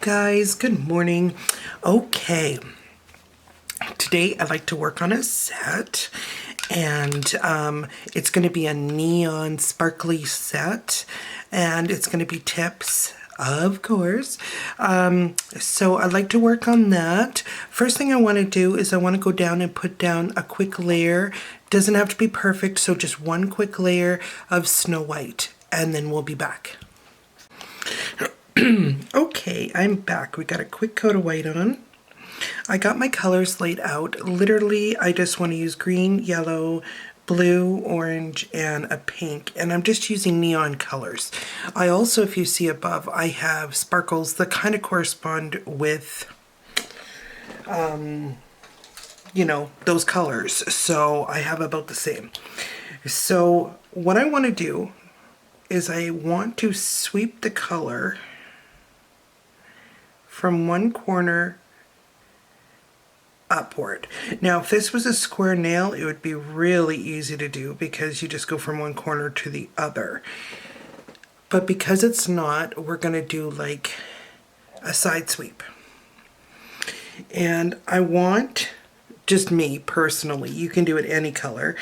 guys, good morning. Okay, today I'd like to work on a set, and it's going to be a neon sparkly set, and it's going to be tips, of course. So I'd like to work on that. First thing I want to do is I want to go down and put down a quick layer. Doesn't have to be perfect, so just one quick layer of Snow White, and then we'll be back. Okay, I'm back. We got a quick coat of white on. I got my colors laid out. Literally, I just want to use green, yellow, blue, orange, and a pink. And I'm just using neon colors. I also, if you see above, I have sparkles that kind of correspond with, you know, those colors. So I have about the same. So what I want to do is I want to sweep the color from one corner upward. Now, if this was a square nail, it would be really easy to do because you just go from one corner to the other. But because it's not, we're going to do like a side sweep. And I want, just me personally, you can do it any color,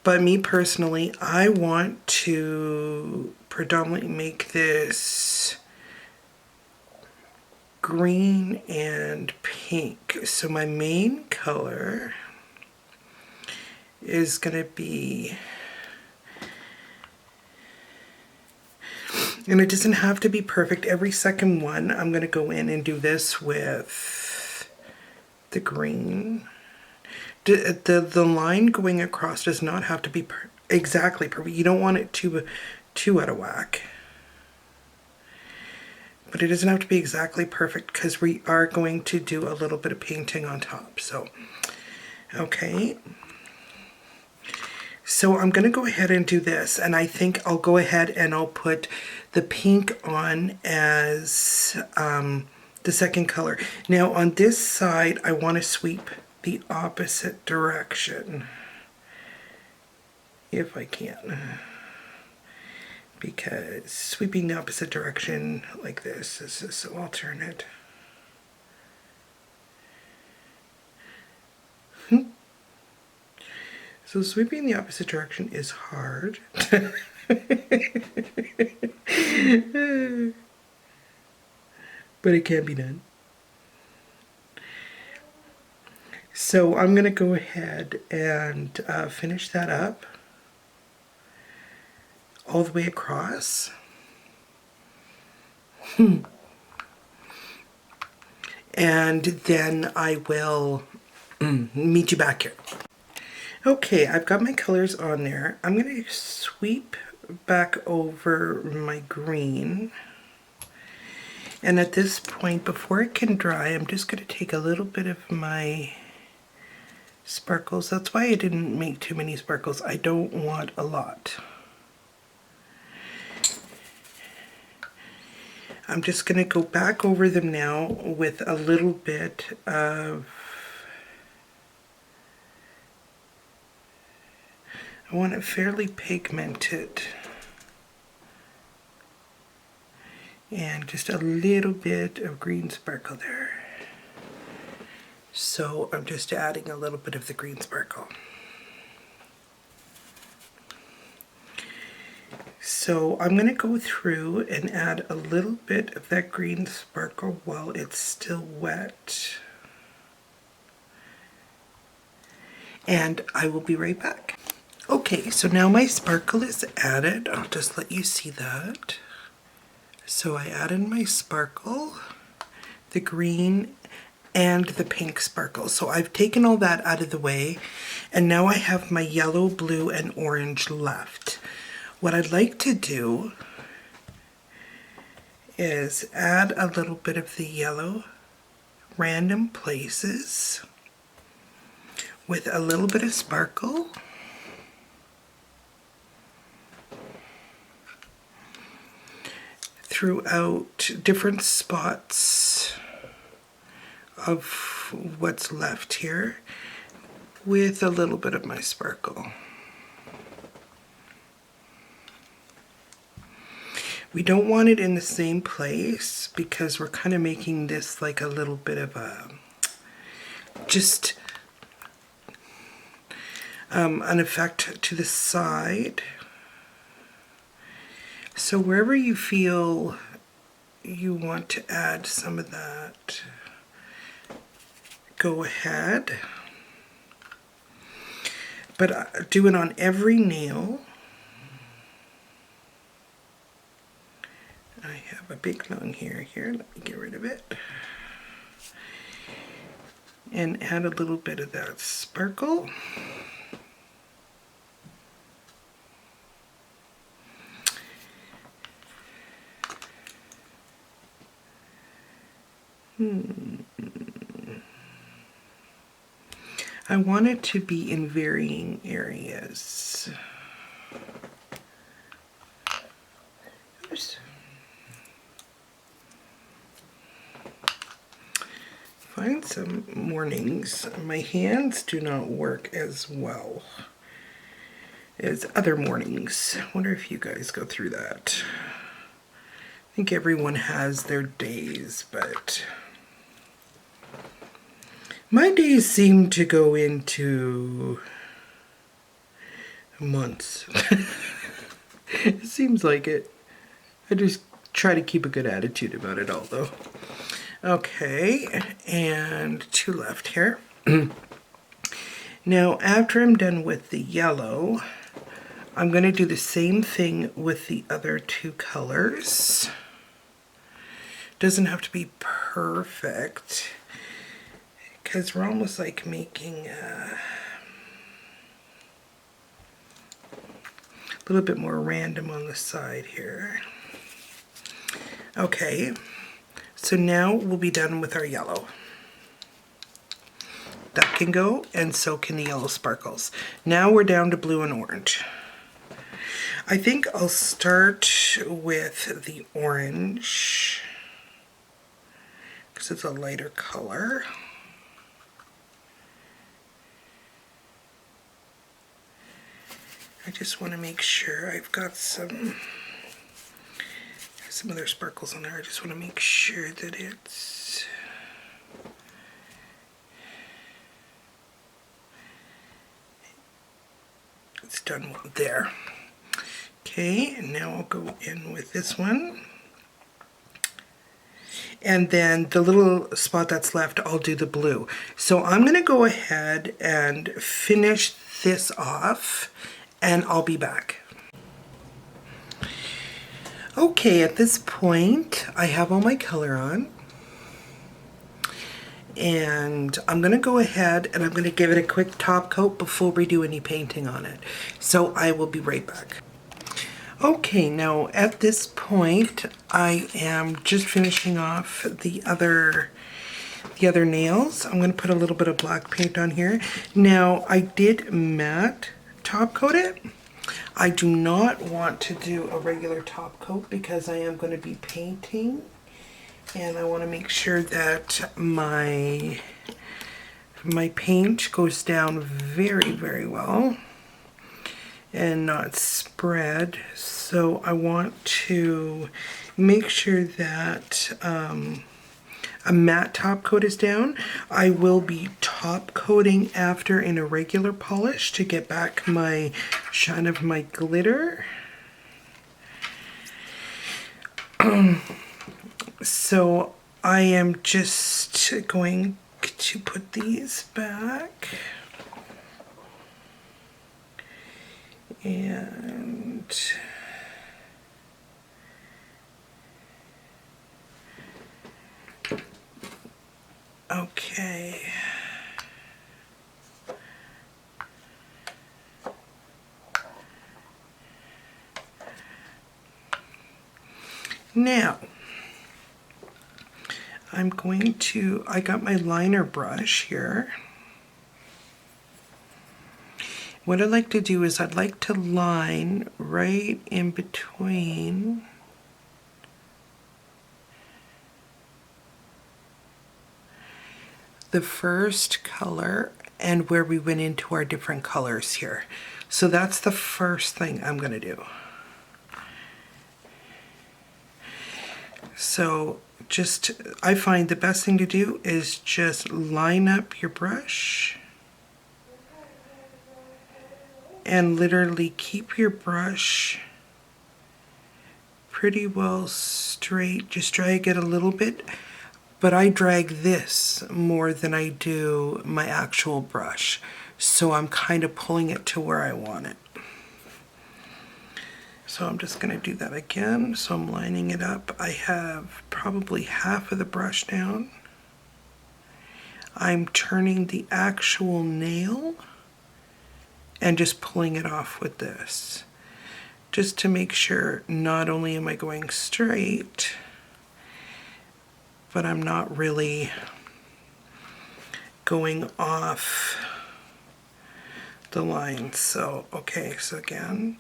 but me personally, I want to predominantly make this green and pink. So my main color is going to be, and it doesn't have to be perfect. Every second one, I'm going to go in and do this with the green. The line going across does not have to be exactly perfect. You don't want it too out of whack. But it doesn't have to be exactly perfect because we are going to do a little bit of painting on top. So, okay. So I'm going to go ahead and do this. And I think I'll go ahead and I'll put the pink on as the second color. Now on this side, I want to sweep the opposite direction, if I can. Because sweeping the opposite direction like this is so alternate. So sweeping the opposite direction is hard. But it can be done. So I'm going to go ahead and finish that up all the way across. And then I will meet you back here. Okay, I've got my colors on there. I'm going to sweep back over my green. And at this point, before it can dry, I'm just going to take a little bit of my sparkles. That's why I didn't make too many sparkles. I don't want a lot. I'm just going to go back over them now with a little bit of, I want it fairly pigmented. And just a little bit of green sparkle there. So I'm just adding a little bit of the green sparkle. So I'm going to go through and add a little bit of that green sparkle while it's still wet. And I will be right back. Okay, so now my sparkle is added. I'll just let you see that. So I added my sparkle, the green, and the pink sparkle. So I've taken all that out of the way, and now I have my yellow, blue, and orange left. What I'd like to do is add a little bit of the yellow, random places, with a little bit of sparkle. Throughout different spots of what's left here with a little bit of my sparkle. We don't want it in the same place because we're kind of making this like a little bit of a, just an effect to the side. So wherever you feel you want to add some of that, go ahead. But do it on every nail. I have a big long hair here. Let me get rid of it. And add a little bit of that sparkle. I want it to be in varying areas. Oops. Find some mornings my hands do not work as well as other mornings. I wonder if you guys go through that. I think everyone has their days, but my days seem to go into months. It seems like it. I just try to keep a good attitude about it all, though. Okay, and two left here. Now, after I'm done with the yellow, I'm going to do the same thing with the other two colors. Doesn't have to be perfect, because we're almost like making a little bit more random on the side here. Okay, so now we'll be done with our yellow. That can go, and so can the yellow sparkles. Now we're down to blue and orange. I think I'll start with the orange, because it's a lighter color. I just want to make sure I've got some other sparkles on there. I just want to make sure that it's done there. Okay, and now I'll go in with this one. And then the little spot that's left, I'll do the blue. So I'm going to go ahead and finish this off, and I'll be back. Okay, at this point, I have all my color on. And I'm going to go ahead and I'm going to give it a quick top coat before we do any painting on it. So I will be right back. Okay, now at this point, I am just finishing off the other nails. I'm going to put a little bit of black paint on here. Now, I did matte top coat it. I do not want to do a regular top coat because I am going to be painting, and I want to make sure that my paint goes down very, very well and not spread. So I want to make sure that a matte top coat is down. I will be top coating after in a regular polish to get back my shine of my glitter. So I am just going to put these back. And okay. Now, I got my liner brush here. What I'd like to do is I'd like to line right in between the first color and where we went into our different colors here. So that's the first thing I'm going to do. So just, I find the best thing to do is just line up your brush and literally keep your brush pretty well straight. Just drag it a little bit, but I drag this more than I do my actual brush. So I'm kind of pulling it to where I want it. So I'm just going to do that again. So I'm lining it up. I have probably half of the brush down. I'm turning the actual nail and just pulling it off with this. Just to make sure not only am I going straight, but I'm not really going off the line. So, okay, so again,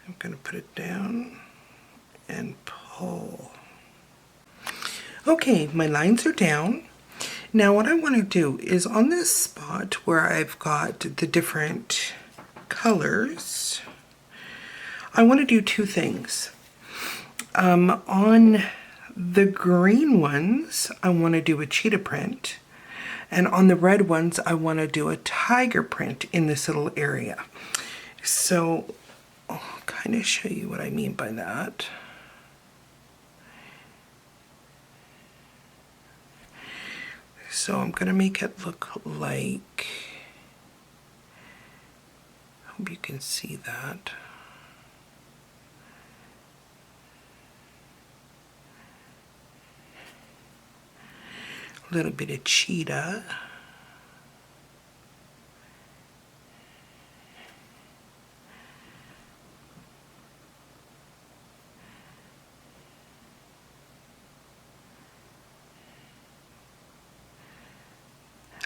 I'm going to put it down and pull. Okay, my lines are down. Now what I want to do is on this spot where I've got the different colors, I want to do two things. On the green ones, I want to do a cheetah print. And on the red ones, I want to do a tiger print in this little area. So I'll kind of show you what I mean by that. So I'm going to make it look like, I hope you can see that. A little bit of cheetah.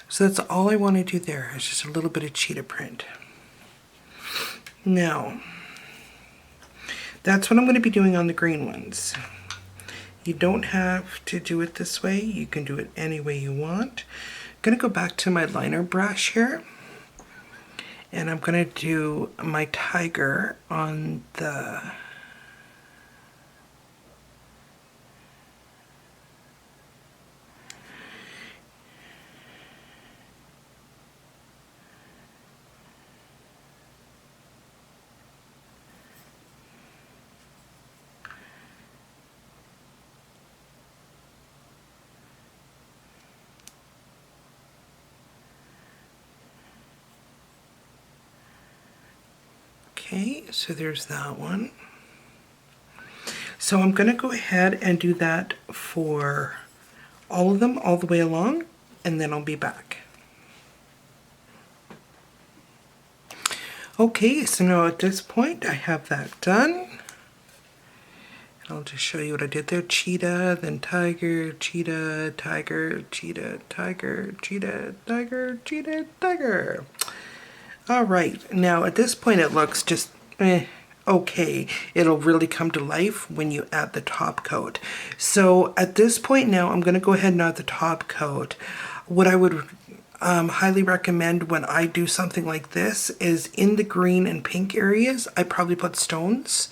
So that's all I want to do there, is just a little bit of cheetah print. Now, that's what I'm going to be doing on the green ones. You don't have to do it this way. You can do it any way you want. I'm going to go back to my liner brush here. And I'm going to do my tiger on the Okay, so there's that one. So I'm going to go ahead and do that for all of them all the way along, and then I'll be back. Okay, so now at this point I have that done. I'll just show you what I did there. Cheetah, then tiger, cheetah, tiger, cheetah, tiger, cheetah, tiger, cheetah, tiger. All right, now at this point it looks just okay. It'll really come to life when you add the top coat. So at this point now, I'm going to go ahead and add the top coat. What I would highly recommend when I do something like this is in the green and pink areas, I probably put stones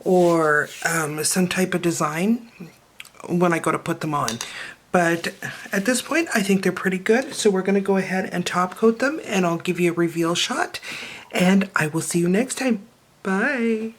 or some type of design when I go to put them on. But at this point, I think they're pretty good. So we're going to go ahead and top coat them, and I'll give you a reveal shot. And I will see you next time. Bye.